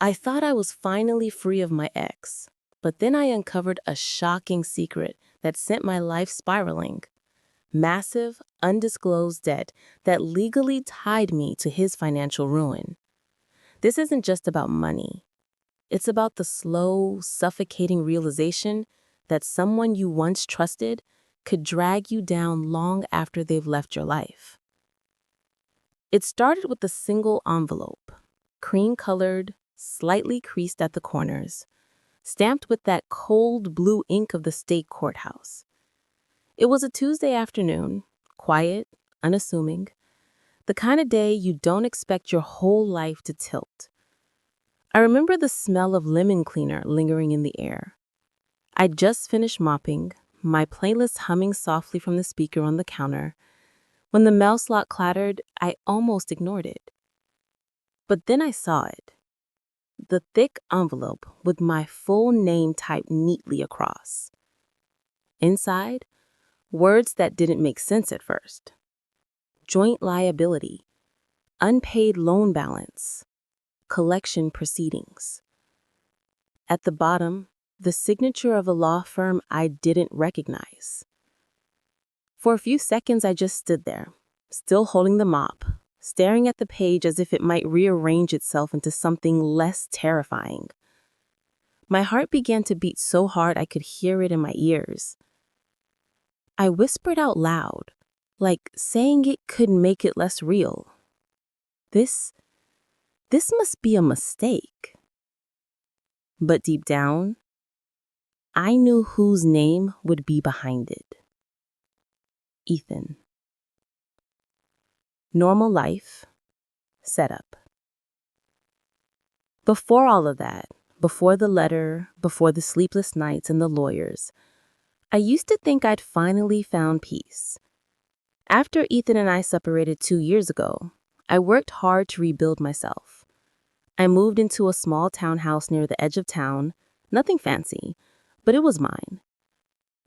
I thought I was finally free of my ex, but then I uncovered a shocking secret that sent my life spiraling. Massive, undisclosed debt that legally tied me to his financial ruin. This isn't just about money. It's about the slow, suffocating realization that someone you once trusted could drag you down long after they've left your life. It started with a single envelope, cream-colored, slightly creased at the corners, stamped with that cold blue ink of the state courthouse. It was a Tuesday afternoon, quiet, unassuming, the kind of day you don't expect your whole life to tilt. I remember the smell of lemon cleaner lingering in the air. I'd just finished mopping, my playlist humming softly from the speaker on the counter. When the mail slot clattered, I almost ignored it. But then I saw it. The thick envelope with my full name typed neatly across. Inside, words that didn't make sense at first. Joint liability, unpaid loan balance, collection proceedings. At the bottom, the signature of a law firm I didn't recognize. For a few seconds, I just stood there, still holding the mop, staring at the page as if it might rearrange itself into something less terrifying. My heart began to beat so hard I could hear it in my ears. I whispered out loud, like saying it could make it less real. This must be a mistake. But deep down, I knew whose name would be behind it. Ethan. Normal life. Setup. Before all of that, before the letter, before the sleepless nights and the lawyers, I used to think I'd finally found peace. After Ethan and I separated 2 years ago, I worked hard to rebuild myself. I moved into a small townhouse near the edge of town, nothing fancy, but it was mine.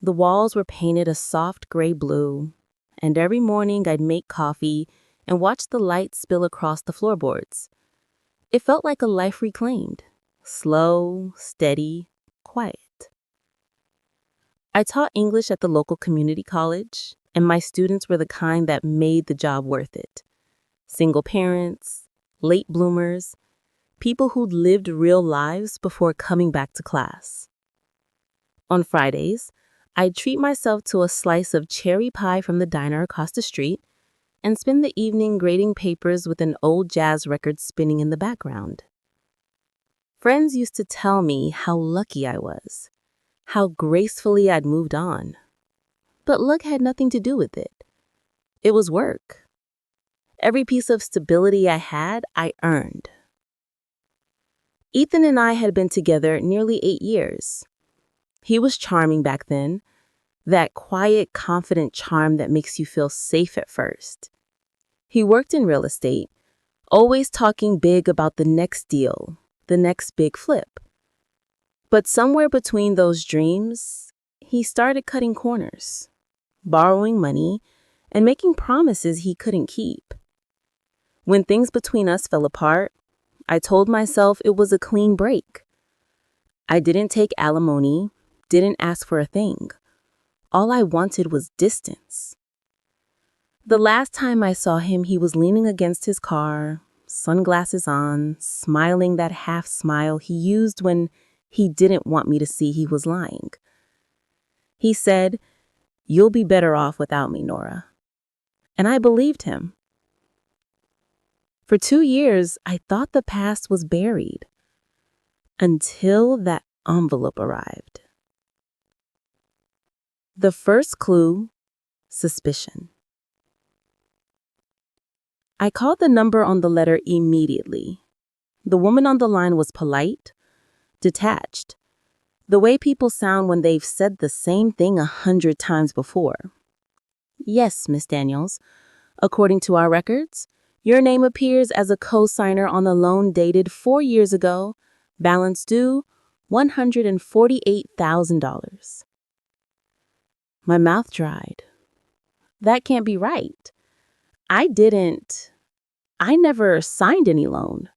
The walls were painted a soft gray blue, and every morning I'd make coffee and watch the light spill across the floorboards. It felt like a life reclaimed, slow, steady, quiet. I taught English at the local community college, and my students were the kind that made the job worth it. Single parents, late bloomers, people who'd lived real lives before coming back to class. On Fridays, I'd treat myself to a slice of cherry pie from the diner across the street and spend the evening grading papers with an old jazz record spinning in the background. Friends used to tell me how lucky I was, how gracefully I'd moved on. But luck had nothing to do with it. It was work. Every piece of stability I had, I earned. Ethan and I had been together nearly 8 years. He was charming back then, that quiet, confident charm that makes you feel safe at first. He worked in real estate, always talking big about the next deal, the next big flip. But somewhere between those dreams, he started cutting corners, borrowing money, and making promises he couldn't keep. When things between us fell apart, I told myself it was a clean break. I didn't take alimony, didn't ask for a thing. All I wanted was distance. The last time I saw him, he was leaning against his car, sunglasses on, smiling that half smile he used when he didn't want me to see he was lying. He said, "You'll be better off without me, Nora." And I believed him. For 2 years, I thought the past was buried, until that envelope arrived. The first clue, suspicion. I called the number on the letter immediately. The woman on the line was polite, detached, the way people sound when they've said the same thing 100 times before. "Yes, Miss Daniels. According to our records, your name appears as a co-signer on the loan dated 4 years ago, balance due $148,000. My mouth dried. That can't be right. I never signed any loan.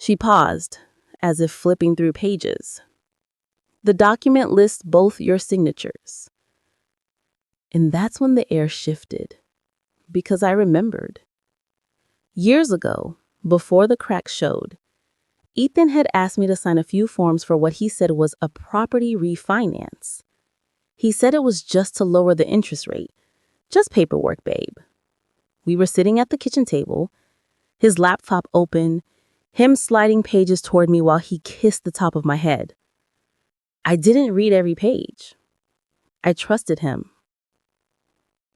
She paused, as if flipping through pages. The document lists both your signatures. And that's when the air shifted, because I remembered. Years ago, before the cracks showed, Ethan had asked me to sign a few forms for what he said was a property refinance. He said it was just to lower the interest rate. Just paperwork, babe. We were sitting at the kitchen table, his laptop open, him sliding pages toward me while he kissed the top of my head. I didn't read every page. I trusted him.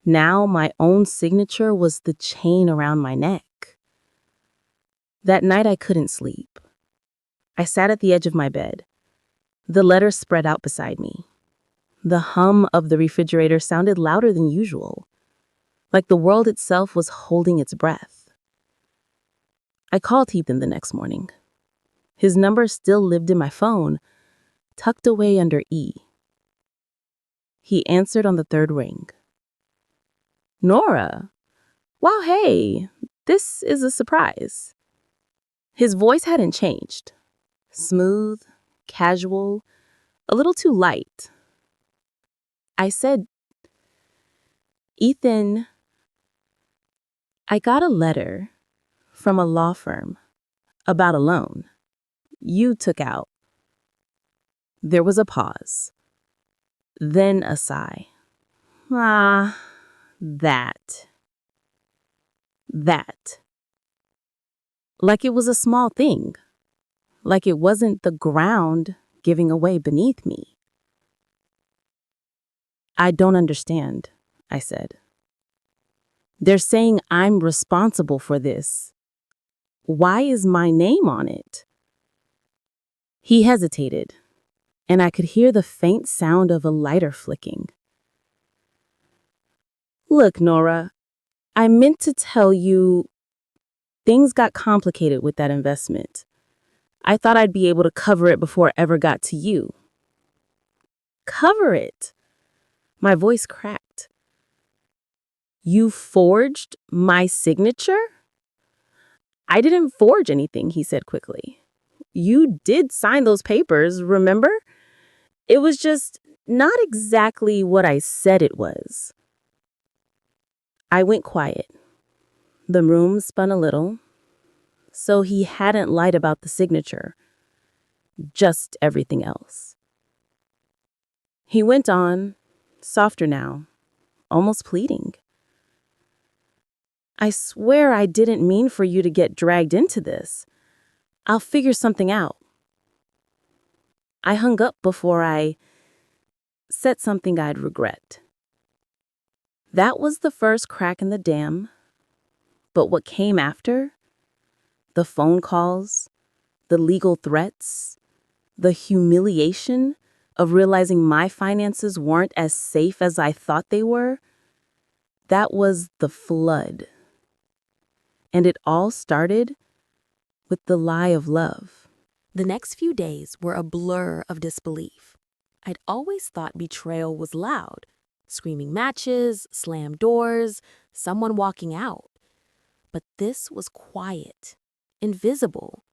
Now my own signature was the chain around my neck. That night I couldn't sleep. I sat at the edge of my bed. The letter spread out beside me. The hum of the refrigerator sounded louder than usual, like the world itself was holding its breath. I called Ethan the next morning. His number still lived in my phone, tucked away under E. He answered on the third ring. Nora, wow, hey, this is a surprise. His voice hadn't changed. Smooth, casual, a little too light. I said, Ethan, I got a letter from a law firm about a loan you took out. There was a pause, then a sigh. That. Like it was a small thing, like it wasn't the ground giving away beneath me. I don't understand, I said. They're saying I'm responsible for this. Why is my name on it? He hesitated, and I could hear the faint sound of a lighter flicking. Look, Nora, I meant to tell you things got complicated with that investment. I thought I'd be able to cover it before it ever got to you. Cover it? My voice cracked. You forged my signature? I didn't forge anything, he said quickly. You did sign those papers, remember? It was just not exactly what I said it was. I went quiet. The room spun a little. So he hadn't lied about the signature, just everything else. He went on, softer now, almost pleading. I swear I didn't mean for you to get dragged into this. I'll figure something out. I hung up before I said something I'd regret. That was the first crack in the dam, but what came after? The phone calls, the legal threats, the humiliation of realizing my finances weren't as safe as I thought they were, that was the flood. And it all started with the lie of love. The next few days were a blur of disbelief. I'd always thought betrayal was loud. Screaming matches, slammed doors, someone walking out. But this was quiet, invisible,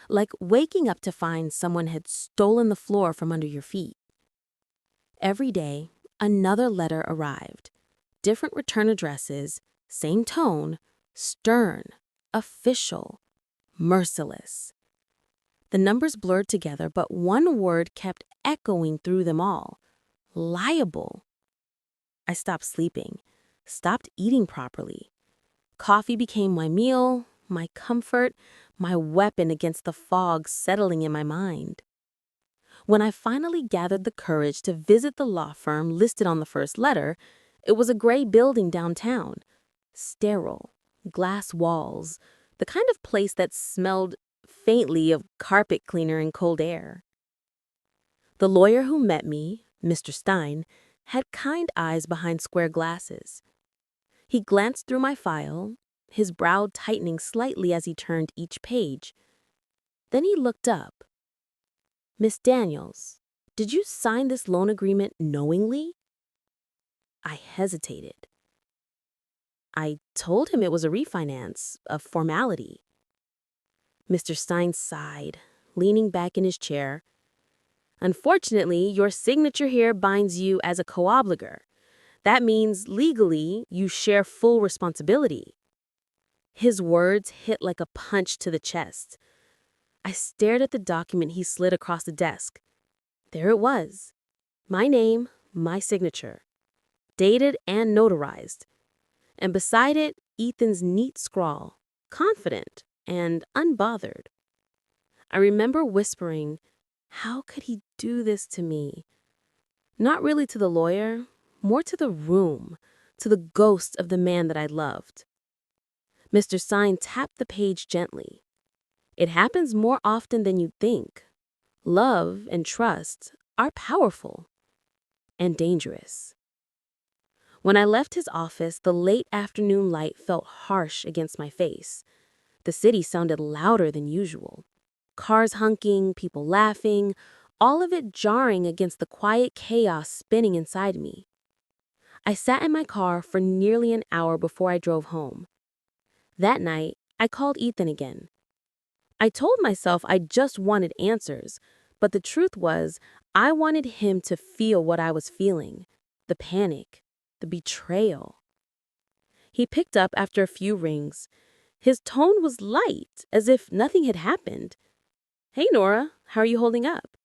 like waking up to find someone had stolen the floor from under your feet. Every day, another letter arrived. Different return addresses, same tone, stern, official, merciless. The numbers blurred together, but one word kept echoing through them all. Liable. I stopped sleeping, stopped eating properly. Coffee became my meal, my comfort, my weapon against the fog settling in my mind. When I finally gathered the courage to visit the law firm listed on the first letter, it was a gray building downtown. Sterile, glass walls, the kind of place that smelled faintly of carpet cleaner and cold air. The lawyer who met me, Mr. Stein, had kind eyes behind square glasses. He glanced through my file, his brow tightening slightly as he turned each page. Then he looked up. Miss Daniels, did you sign this loan agreement knowingly? I hesitated. I told him it was a refinance, a formality. Mr. Stein sighed, leaning back in his chair. Unfortunately, your signature here binds you as a co-obligor. That means legally you share full responsibility. His words hit like a punch to the chest. I stared at the document he slid across the desk. There it was. My name, my signature. Dated and notarized. And beside it, Ethan's neat scrawl, confident and unbothered. I remember whispering, how could he do this to me? Not really to the lawyer, more to the room, to the ghost of the man that I loved. Mr. Stein tapped the page gently. It happens more often than you'd think. Love and trust are powerful and dangerous. When I left his office, the late afternoon light felt harsh against my face. The city sounded louder than usual. Cars honking, people laughing, all of it jarring against the quiet chaos spinning inside me. I sat in my car for nearly an hour before I drove home. That night, I called Ethan again. I told myself I just wanted answers, but the truth was, I wanted him to feel what I was feeling, the panic, the betrayal. He picked up after a few rings. His tone was light, as if nothing had happened. Hey, Nora, how are you holding up?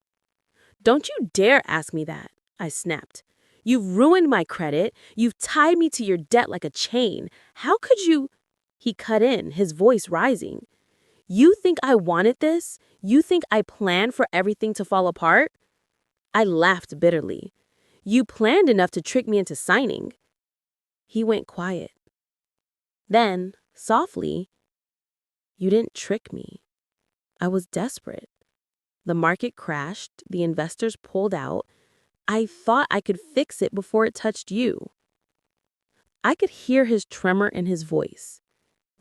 Don't you dare ask me that, I snapped. You've ruined my credit. You've tied me to your debt like a chain. How could you? He cut in, his voice rising. You think I wanted this? You think I planned for everything to fall apart? I laughed bitterly. You planned enough to trick me into signing. He went quiet. Then, softly, you didn't trick me. I was desperate. The market crashed, the investors pulled out. I thought I could fix it before it touched you. I could hear his tremor in his voice.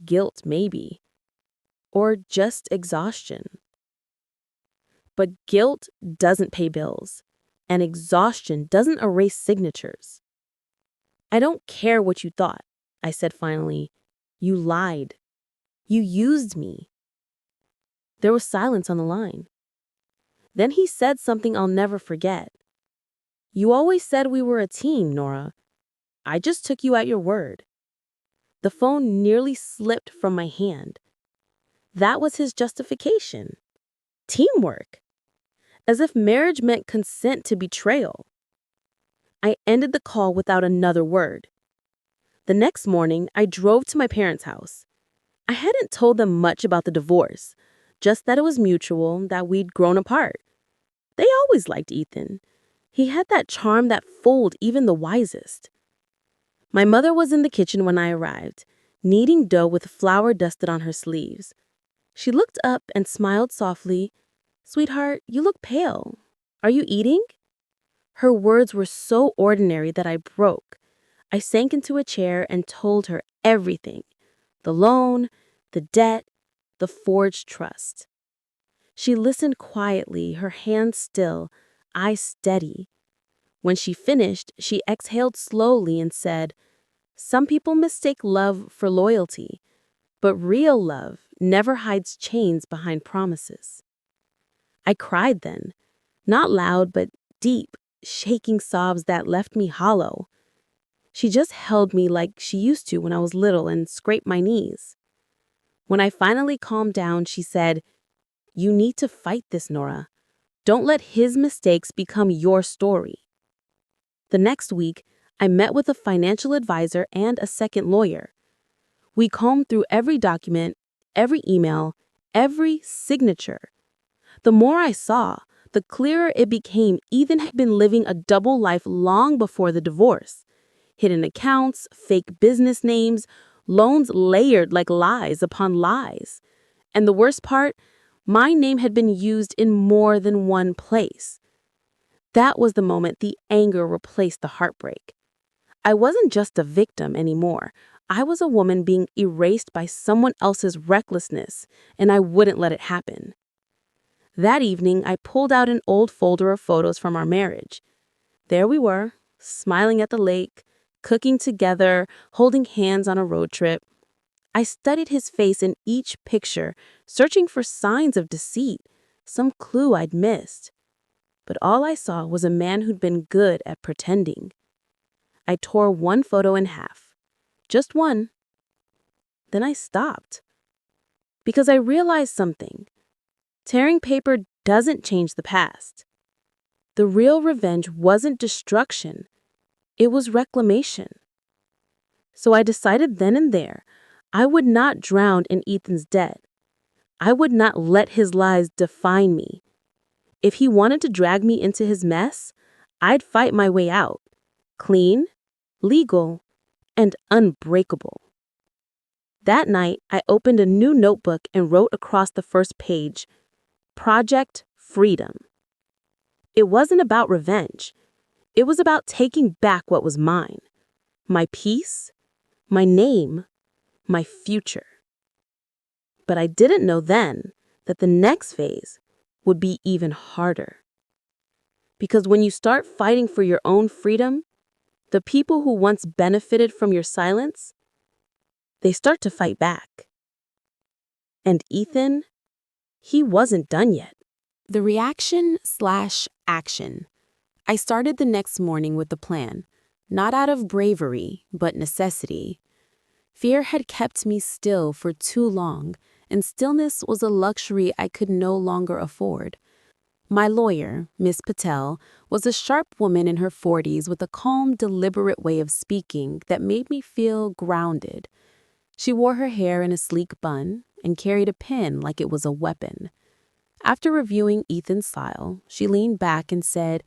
Guilt, maybe. Or just exhaustion. But guilt doesn't pay bills, and exhaustion doesn't erase signatures. I don't care what you thought, I said finally. You lied. You used me. There was silence on the line. Then he said something I'll never forget. You always said we were a team, Nora. I just took you at your word. The phone nearly slipped from my hand. That was his justification. Teamwork. As if marriage meant consent to betrayal. I ended the call without another word. The next morning, I drove to my parents' house. I hadn't told them much about the divorce, just that it was mutual, that we'd grown apart. They always liked Ethan. He had that charm that fooled even the wisest. My mother was in the kitchen when I arrived, kneading dough with flour dusted on her sleeves. She looked up and smiled softly. Sweetheart, you look pale. Are you eating? Her words were so ordinary that I broke. I sank into a chair and told her everything. The loan, the debt, the forged trust. She listened quietly, her hands still, eyes steady. When she finished, she exhaled slowly and said, Some people mistake love for loyalty, but real love never hides chains behind promises. I cried then, not loud but deep, shaking sobs that left me hollow. She just held me like she used to when I was little and scraped my knees. When I finally calmed down, she said, You need to fight this, Nora. Don't let his mistakes become your story. The next week, I met with a financial advisor and a second lawyer. We combed through every document, every email, every signature. The more I saw, the clearer it became Ethan had been living a double life long before the divorce. Hidden accounts, fake business names, loans layered like lies upon lies. And the worst part, my name had been used in more than one place. That was the moment the anger replaced the heartbreak. I wasn't just a victim anymore. I was a woman being erased by someone else's recklessness, and I wouldn't let it happen. That evening, I pulled out an old folder of photos from our marriage. There we were, smiling at the lake, cooking together, holding hands on a road trip. I studied his face in each picture, searching for signs of deceit, some clue I'd missed. But all I saw was a man who'd been good at pretending. I tore one photo in half. Just one. Then I stopped. Because I realized something. Tearing paper doesn't change the past. The real revenge wasn't destruction. It was reclamation. So I decided then and there, I would not drown in Ethan's debt. I would not let his lies define me. If he wanted to drag me into his mess, I'd fight my way out. Clean, legal, and unbreakable. That night, I opened a new notebook and wrote across the first page, Project Freedom. It wasn't about revenge. It was about taking back what was mine. My peace, my name, my future. But I didn't know then that the next phase would be even harder. Because when you start fighting for your own freedom, the people who once benefited from your silence, they start to fight back. And Ethan, he wasn't done yet. The reaction/action. I started the next morning with a plan, not out of bravery, but necessity. Fear had kept me still for too long, and stillness was a luxury I could no longer afford. My lawyer, Miss Patel, was a sharp woman in her 40s with a calm, deliberate way of speaking that made me feel grounded. She wore her hair in a sleek bun and carried a pen like it was a weapon. After reviewing Ethan's file, she leaned back and said,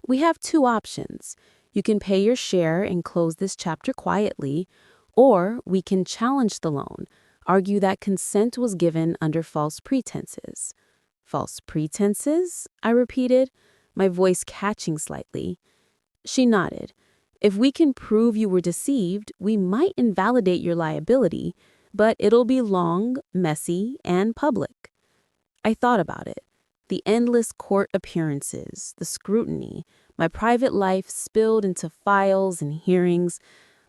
"We have two options. You can pay your share and close this chapter quietly, or we can challenge the loan, argue that consent was given under false pretenses." "False pretenses?" I repeated, my voice catching slightly. She nodded. "If we can prove you were deceived, we might invalidate your liability, but it'll be long, messy, and public." I thought about it. The endless court appearances, the scrutiny, my private life spilled into files and hearings.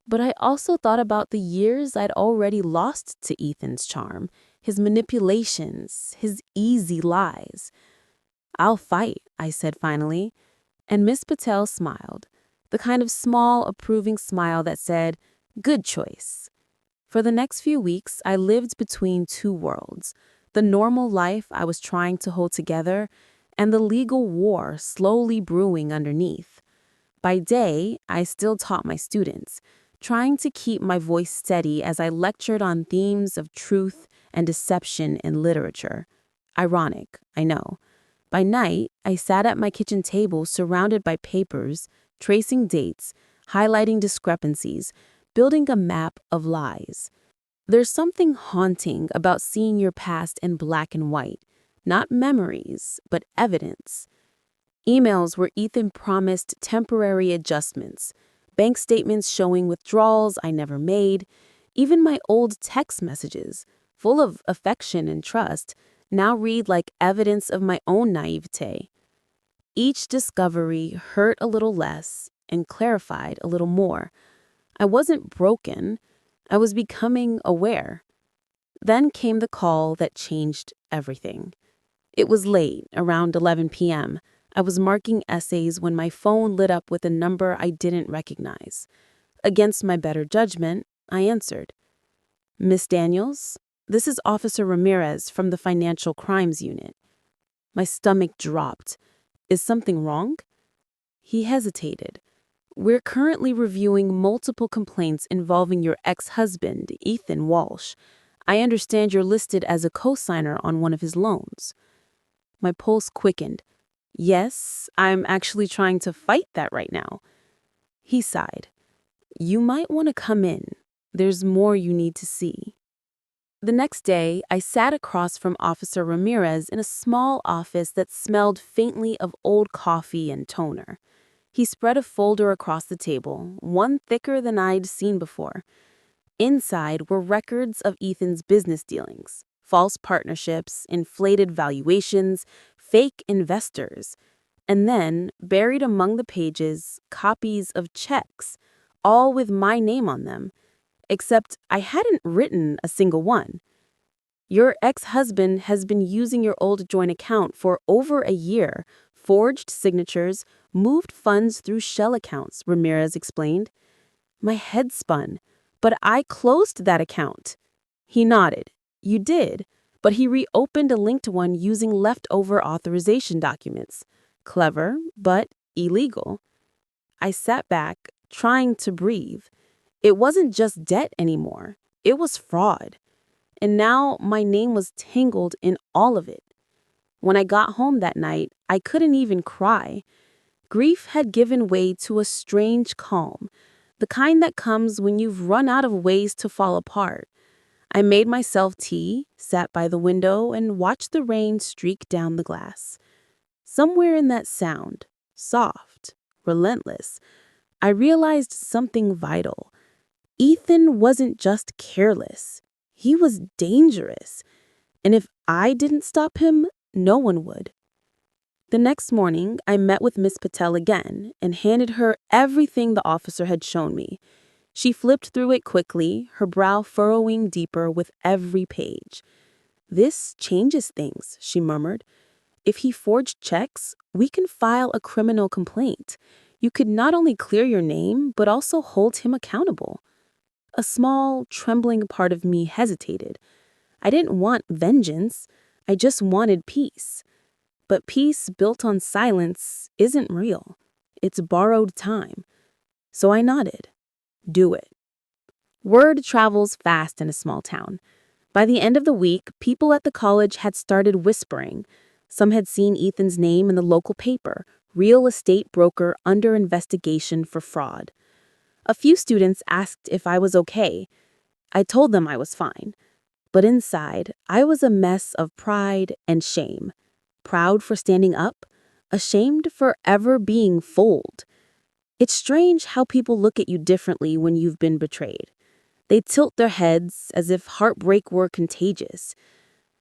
But I also thought about the years I'd already lost to Ethan's charm, his manipulations, his easy lies. "I'll fight," I said finally. And Miss Patel smiled, the kind of small, approving smile that said, "Good choice." For the next few weeks, I lived between two worlds, the normal life I was trying to hold together and the legal war slowly brewing underneath. By day, I still taught my students, trying to keep my voice steady as I lectured on themes of truth and deception in literature. Ironic, I know. By night, I sat at my kitchen table surrounded by papers, tracing dates, highlighting discrepancies, building a map of lies. There's something haunting about seeing your past in black and white, not memories, but evidence. Emails where Ethan promised temporary adjustments, bank statements showing withdrawals I never made, even my old text messages, full of affection and trust, now read like evidence of my own naivete. Each discovery hurt a little less and clarified a little more. I wasn't broken. I was becoming aware. Then came the call that changed everything. It was late, around 11 p.m. I was marking essays when my phone lit up with a number I didn't recognize. Against my better judgment, I answered. "Miss Daniels, this is Officer Ramirez from the Financial Crimes Unit." My stomach dropped. "Is something wrong?" He hesitated. "We're currently reviewing multiple complaints involving your ex-husband, Ethan Walsh. I understand you're listed as a co-signer on one of his loans." My pulse quickened. "Yes, I'm actually trying to fight that right now." He sighed. "You might want to come in. There's more you need to see." The next day, I sat across from Officer Ramirez in a small office that smelled faintly of old coffee and toner. He spread a folder across the table, one thicker than I'd seen before. Inside were records of Ethan's business dealings, false partnerships, inflated valuations, fake investors. And then, buried among the pages, copies of checks, all with my name on them. except I hadn't written a single one. Your ex-husband has been using your old joint account for over a year, forged signatures, moved funds through shell accounts, Ramirez explained. My head spun. But I closed that account. He nodded. You did, but he reopened a linked one using leftover authorization documents. Clever, but illegal. I sat back, trying to breathe. It wasn't just debt anymore. It was fraud. And now my name was tangled in all of it. When I got home that night, I couldn't even cry. Grief had given way to a strange calm, the kind that comes when you've run out of ways to fall apart. I made myself tea, sat by the window, and watched the rain streak down the glass. Somewhere in that sound, soft, relentless, I realized something vital. Ethan wasn't just careless. He was dangerous. And if I didn't stop him, no one would. The next morning, I met with Miss Patel again and handed her everything the officer had shown me. She flipped through it quickly, her brow furrowing deeper with every page. This changes things, she murmured. If he forged checks, we can file a criminal complaint. You could not only clear your name, but also hold him accountable. A small, trembling part of me hesitated. I didn't want vengeance. I just wanted peace. But peace built on silence isn't real. It's borrowed time. So I nodded. Do it. Word travels fast in a small town. By the end of the week, people at the college had started whispering. Some had seen Ethan's name in the local paper, real estate broker under investigation for fraud. A few students asked if I was okay. I told them I was fine. But inside, I was a mess of pride and shame. Proud for standing up, ashamed for ever being fooled. It's strange how people look at you differently when you've been betrayed. They tilt their heads as if heartbreak were contagious.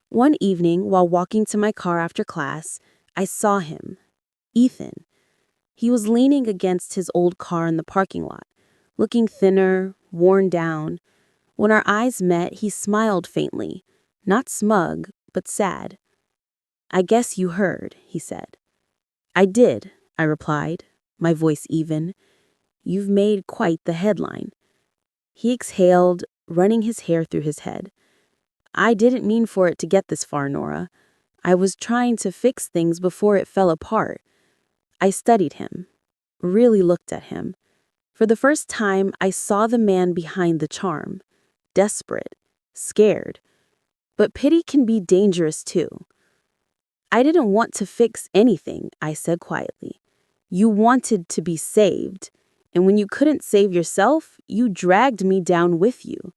One evening, while walking to my car after class, I saw him, Ethan. He was leaning against his old car in the parking lot, looking thinner, worn down. When our eyes met, he smiled faintly, not smug, but sad. I guess you heard, he said. I did, I replied, my voice even. You've made quite the headline. He exhaled, running his hair through his head. I didn't mean for it to get this far, Nora. I was trying to fix things before it fell apart. I studied him, really looked at him. For the first time, I saw the man behind the charm. Desperate, scared. But pity can be dangerous too. I didn't want to fix anything, I said quietly. You wanted to be saved, and when you couldn't save yourself, you dragged me down with you.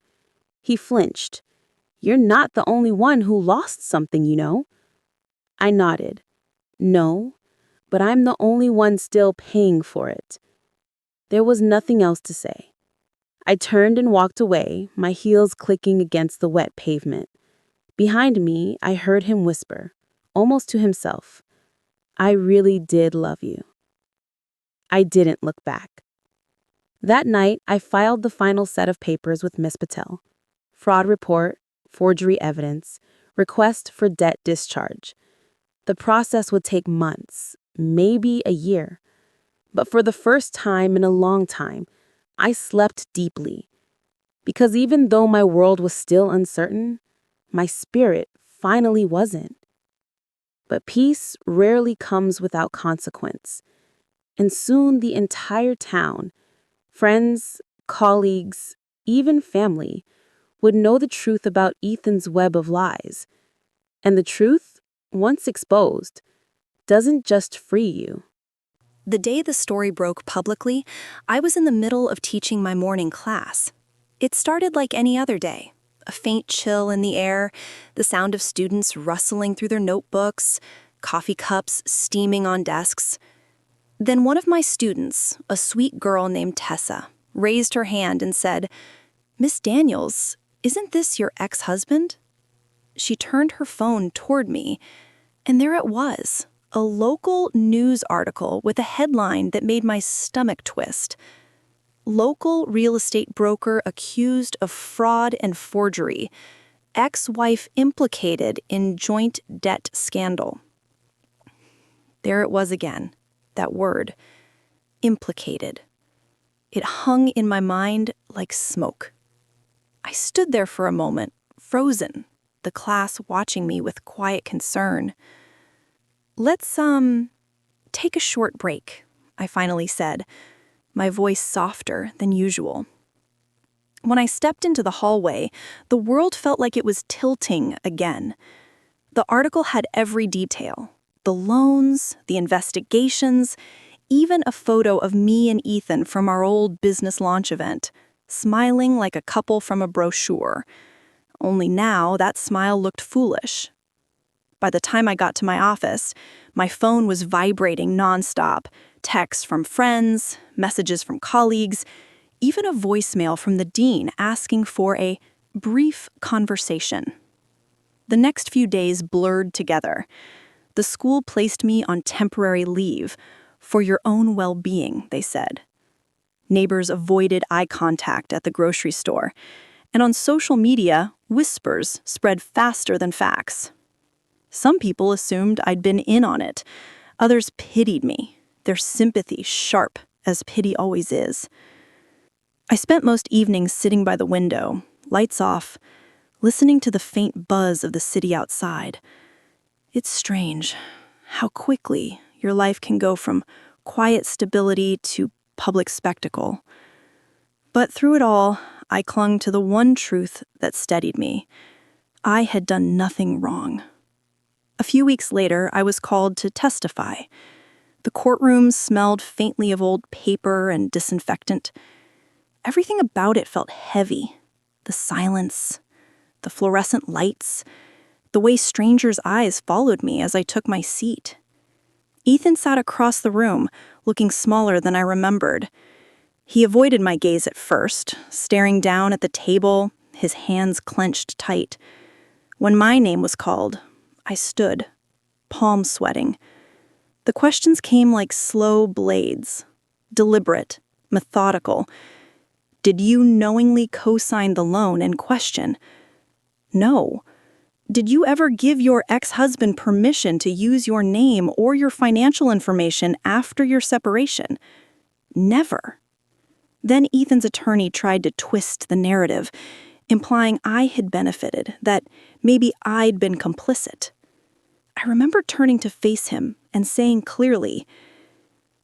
He flinched. You're not the only one who lost something, you know. I nodded. No, but I'm the only one still paying for it. There was nothing else to say. I turned and walked away, my heels clicking against the wet pavement. Behind me, I heard him whisper, almost to himself, I really did love you. I didn't look back. That night, I filed the final set of papers with Miss Patel. Fraud report, forgery evidence, request for debt discharge. The process would take months, maybe a year. But for the first time in a long time, I slept deeply. Because even though my world was still uncertain, my spirit finally wasn't. But peace rarely comes without consequence. And soon the entire town, friends, colleagues, even family, would know the truth about Ethan's web of lies. And the truth, once exposed, doesn't just free you. The day the story broke publicly, I was in the middle of teaching my morning class. It started like any other day. A faint chill in the air, the sound of students rustling through their notebooks, coffee cups steaming on desks. Then one of my students, a sweet girl named Tessa, raised her hand and said, "Miss Daniels, isn't this your ex-husband?" She turned her phone toward me, and there it was, a local news article with a headline that made my stomach twist. Local real estate broker accused of fraud and forgery. Ex-wife implicated in joint debt scandal. There it was again, that word, implicated. It hung in my mind like smoke. I stood there for a moment, frozen, the class watching me with quiet concern. Let's, take a short break, I finally said, my voice softer than usual. When I stepped into the hallway, the world felt like it was tilting again. The article had every detail. The loans, the investigations, even a photo of me and Ethan from our old business launch event, smiling like a couple from a brochure. Only now that smile looked foolish. By the time I got to my office, my phone was vibrating nonstop, texts from friends, messages from colleagues, even a voicemail from the dean asking for a brief conversation. The next few days blurred together. The school placed me on temporary leave for your own well-being, they said. Neighbors avoided eye contact at the grocery store, and on social media, whispers spread faster than facts. Some people assumed I'd been in on it. Others pitied me, their sympathy sharp, as pity always is. I spent most evenings sitting by the window, lights off, listening to the faint buzz of the city outside. It's strange how quickly your life can go from quiet stability to public spectacle. But through it all, I clung to the one truth that steadied me. I had done nothing wrong. A few weeks later, I was called to testify. The courtroom smelled faintly of old paper and disinfectant. Everything about it felt heavy. The silence, the fluorescent lights, the way strangers' eyes followed me as I took my seat. Ethan sat across the room, looking smaller than I remembered. He avoided my gaze at first, staring down at the table, his hands clenched tight. When my name was called, I stood, palms sweating. The questions came like slow blades, deliberate, methodical. Did you knowingly co-sign the loan in question? No. Did you ever give your ex-husband permission to use your name or your financial information after your separation? Never. Then Ethan's attorney tried to twist the narrative, implying I had benefited, that maybe I'd been complicit. I remember turning to face him and saying clearly,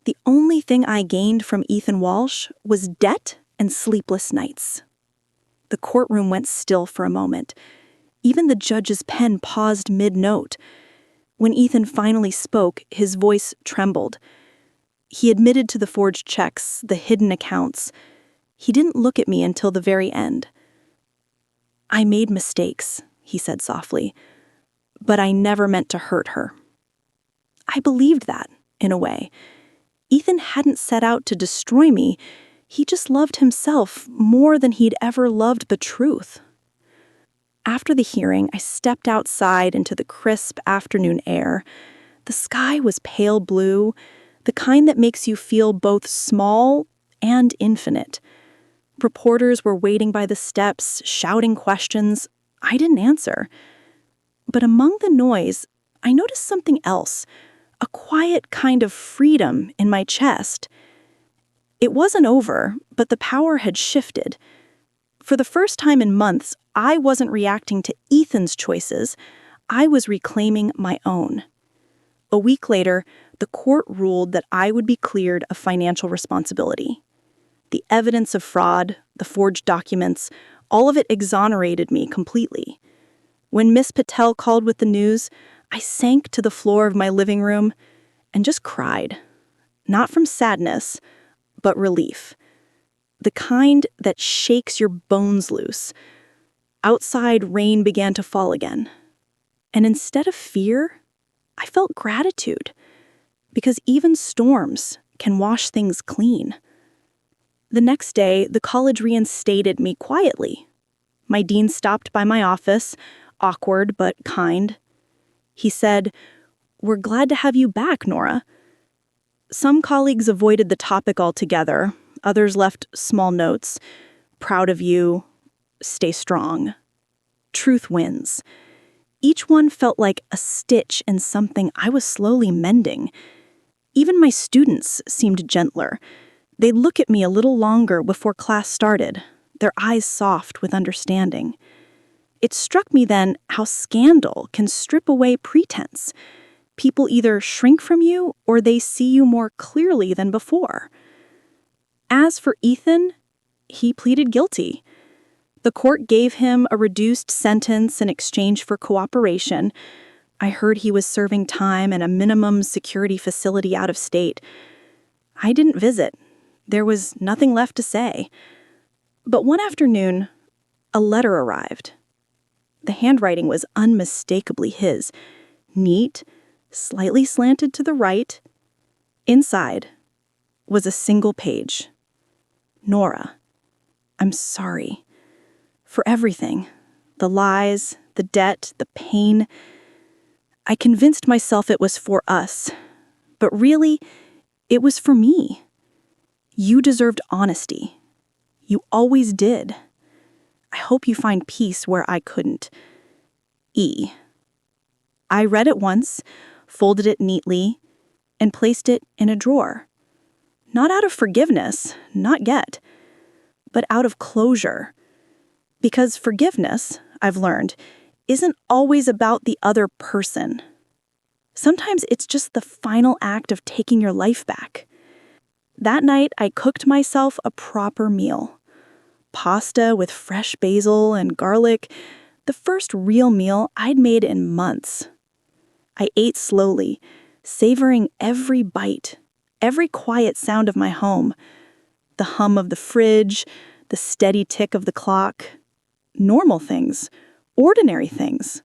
the only thing I gained from Ethan Walsh was debt and sleepless nights. The courtroom went still for a moment. Even the judge's pen paused mid-note. When Ethan finally spoke, his voice trembled. He admitted to the forged checks, the hidden accounts. He didn't look at me until the very end. I made mistakes, he said softly, but I never meant to hurt her. I believed that, in a way. Ethan hadn't set out to destroy me. He just loved himself more than he'd ever loved the truth. After the hearing, I stepped outside into the crisp afternoon air. The sky was pale blue, the kind that makes you feel both small and infinite. Reporters were waiting by the steps, shouting questions. I didn't answer. But among the noise, I noticed something else, a quiet kind of freedom in my chest. It wasn't over, but the power had shifted. For the first time in months, I wasn't reacting to Ethan's choices. I was reclaiming my own. A week later, the court ruled that I would be cleared of financial responsibility. The evidence of fraud, the forged documents, all of it exonerated me completely. When Miss Patel called with the news, I sank to the floor of my living room and just cried. Not from sadness, but relief. The kind that shakes your bones loose. Outside, rain began to fall again. And instead of fear, I felt gratitude. Because even storms can wash things clean. The next day, the college reinstated me quietly. My dean stopped by my office, awkward but kind. He said, "We're glad to have you back, Nora." Some colleagues avoided the topic altogether, Others left small notes. Proud of you. Stay strong. Truth wins. Each one felt like a stitch in something I was slowly mending. Even my students seemed gentler. They'd look at me a little longer before class started, their eyes soft with understanding. It struck me then how scandal can strip away pretense. People either shrink from you or they see you more clearly than before. As for Ethan, he pleaded guilty. The court gave him a reduced sentence in exchange for cooperation. I heard he was serving time in a minimum security facility out of state. I didn't visit. There was nothing left to say. But one afternoon, a letter arrived. The handwriting was unmistakably his, neat, slightly slanted to the right. Inside was a single page. Nora, I'm sorry. For everything. The lies, the debt, the pain. I convinced myself it was for us. But really, it was for me. You deserved honesty. You always did. I hope you find peace where I couldn't. E. I read it once, folded it neatly, and placed it in a drawer. Not out of forgiveness, not yet, but out of closure. Because forgiveness, I've learned, isn't always about the other person. Sometimes it's just the final act of taking your life back. That night, I cooked myself a proper meal. Pasta with fresh basil and garlic, the first real meal I'd made in months. I ate slowly, savoring every bite, every quiet sound of my home, the hum of the fridge, the steady tick of the clock. Normal things, ordinary things.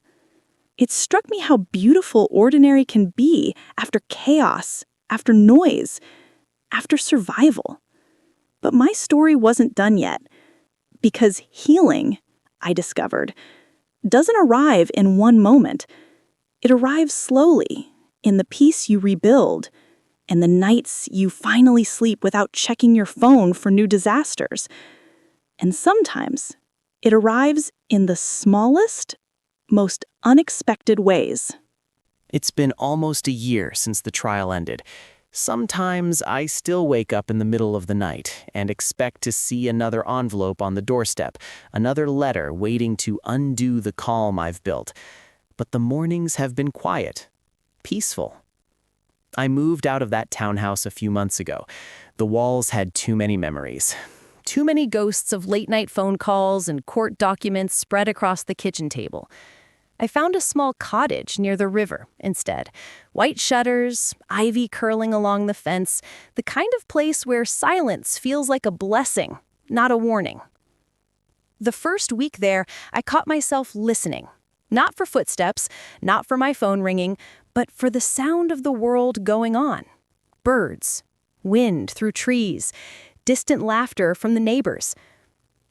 It struck me how beautiful ordinary can be after chaos, after noise, after survival. But my story wasn't done yet, because healing, I discovered, doesn't arrive in one moment. It arrives slowly, in the peace you rebuild, and the nights you finally sleep without checking your phone for new disasters. And sometimes it arrives in the smallest, most unexpected ways. It's been almost a year since the trial ended. Sometimes I still wake up in the middle of the night and expect to see another envelope on the doorstep, another letter waiting to undo the calm I've built. But the mornings have been quiet, peaceful. I moved out of that townhouse a few months ago. The walls had too many memories. Too many ghosts of late-night phone calls and court documents spread across the kitchen table. I found a small cottage near the river instead. White shutters, ivy curling along the fence, the kind of place where silence feels like a blessing, not a warning. The first week there, I caught myself listening. Not for footsteps, not for my phone ringing, but for the sound of the world going on. Birds, wind through trees, distant laughter from the neighbors.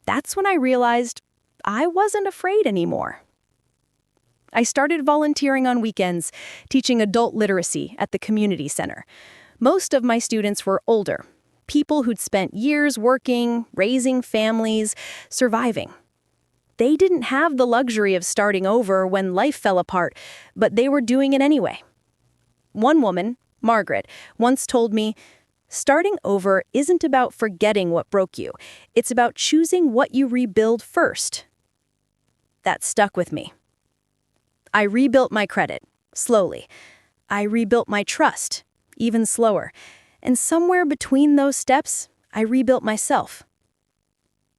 That's when I realized I wasn't afraid anymore. I started volunteering on weekends, teaching adult literacy at the community center. Most of my students were older, people who'd spent years working, raising families, surviving. They didn't have the luxury of starting over when life fell apart, but they were doing it anyway. One woman, Margaret, once told me, "Starting over isn't about forgetting what broke you. It's about choosing what you rebuild first." That stuck with me. I rebuilt my credit, slowly. I rebuilt my trust, even slower. And somewhere between those steps, I rebuilt myself.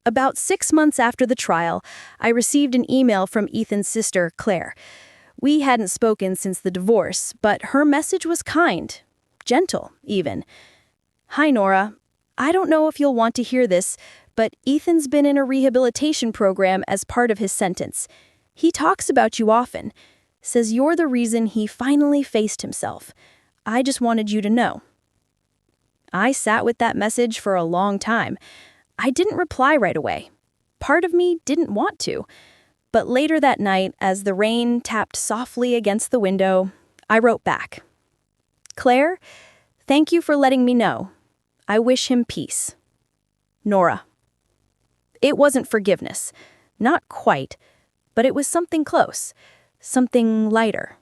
About 6 months after the trial, I received an email from Ethan's sister, Claire. We hadn't spoken since the divorce, but her message was kind, gentle, even. "Hi, Nora. I don't know if you'll want to hear this, but Ethan's been in a rehabilitation program as part of his sentence. He talks about you often, says you're the reason he finally faced himself. I just wanted you to know." I sat with that message for a long time. I didn't reply right away. Part of me didn't want to. But later that night, as the rain tapped softly against the window, I wrote back. "Claire, thank you for letting me know. I wish him peace." Nora. It wasn't forgiveness. Not quite, but it was something close. Something lighter.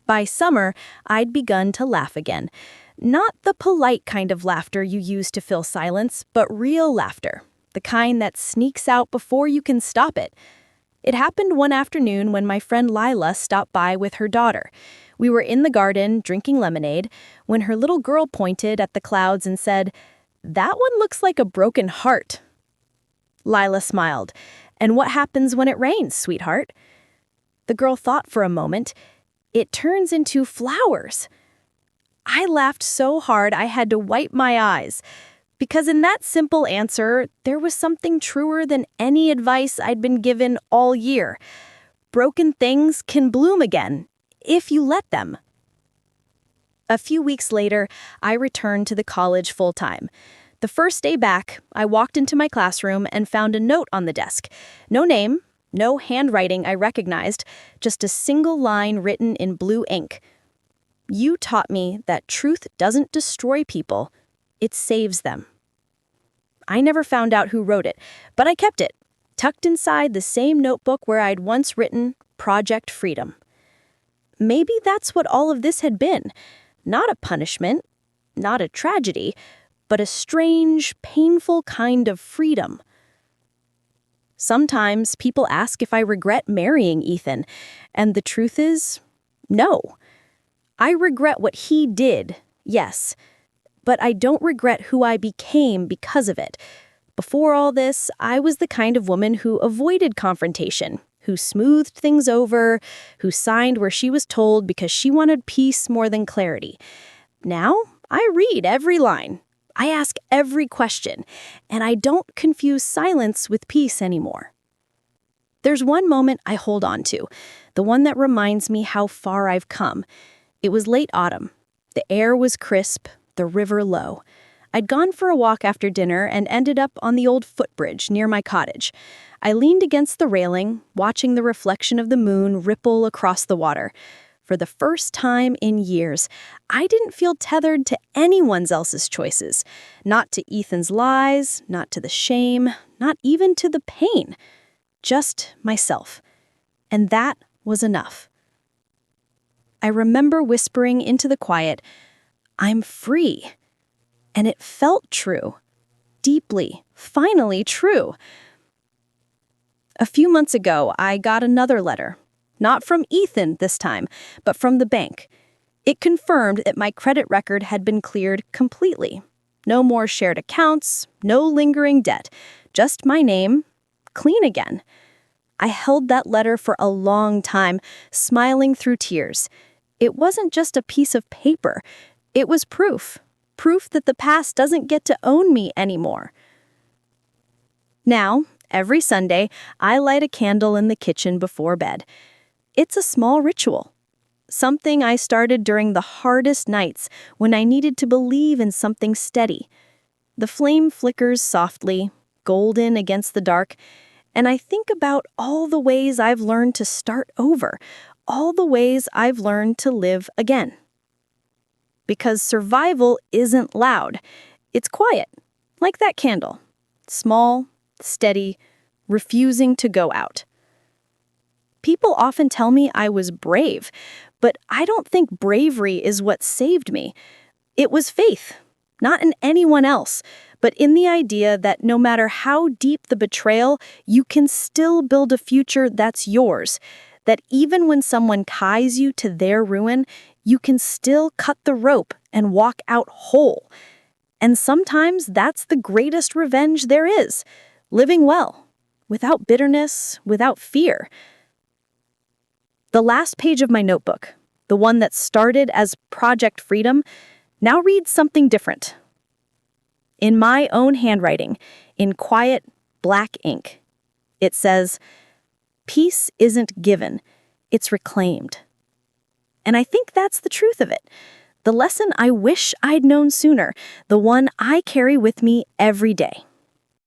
By summer, I'd begun to laugh again. Not the polite kind of laughter you use to fill silence, but real laughter. The kind that sneaks out before you can stop it. It happened one afternoon when my friend Lila stopped by with her daughter. We were in the garden drinking lemonade when her little girl pointed at the clouds and said, "That one looks like a broken heart." Lila smiled. "And what happens when it rains, sweetheart?" The girl thought for a moment. "It turns into flowers." I laughed so hard I had to wipe my eyes. Because in that simple answer, there was something truer than any advice I'd been given all year. Broken things can bloom again, if you let them. A few weeks later, I returned to the college full-time. The first day back, I walked into my classroom and found a note on the desk. No name, no handwriting I recognized, just a single line written in blue ink. "You taught me that truth doesn't destroy people. It saves them." I never found out who wrote it, but I kept it, tucked inside the same notebook where I'd once written Project Freedom. Maybe that's what all of this had been. Not a punishment, not a tragedy, but a strange, painful kind of freedom. Sometimes people ask if I regret marrying Ethan, and the truth is, no. I regret what he did, yes, but I don't regret who I became because of it. Before all this, I was the kind of woman who avoided confrontation, who smoothed things over, who signed where she was told because she wanted peace more than clarity. Now, I read every line. I ask every question, and I don't confuse silence with peace anymore. There's one moment I hold on to, the one that reminds me how far I've come. It was late autumn. The air was crisp, the river low. I'd gone for a walk after dinner and ended up on the old footbridge near my cottage. I leaned against the railing, watching the reflection of the moon ripple across the water. For the first time in years, I didn't feel tethered to anyone else's choices. Not to Ethan's lies, not to the shame, not even to the pain. Just myself. And that was enough. I remember whispering into the quiet, "I'm free." And it felt true. Deeply, finally true. A few months ago, I got another letter. Not from Ethan this time, but from the bank. It confirmed that my credit record had been cleared completely. No more shared accounts, no lingering debt. Just my name, clean again. I held that letter for a long time, smiling through tears. It wasn't just a piece of paper. It was proof. Proof that the past doesn't get to own me anymore. Now, every Sunday, I light a candle in the kitchen before bed. It's a small ritual. Something I started during the hardest nights when I needed to believe in something steady. The flame flickers softly, golden against the dark, and I think about all the ways I've learned to start over, all the ways I've learned to live again. Because survival isn't loud. It's quiet, like that candle. Small, steady, refusing to go out. People often tell me I was brave, but I don't think bravery is what saved me. It was faith, not in anyone else, but in the idea that no matter how deep the betrayal, you can still build a future that's yours. That even when someone ties you to their ruin, you can still cut the rope and walk out whole. And sometimes that's the greatest revenge there is, living well, without bitterness, without fear. The last page of my notebook, the one that started as Project Freedom, now reads something different. In my own handwriting, in quiet, black ink, it says, "Peace isn't given, it's reclaimed." And I think that's the truth of it. The lesson I wish I'd known sooner, the one I carry with me every day.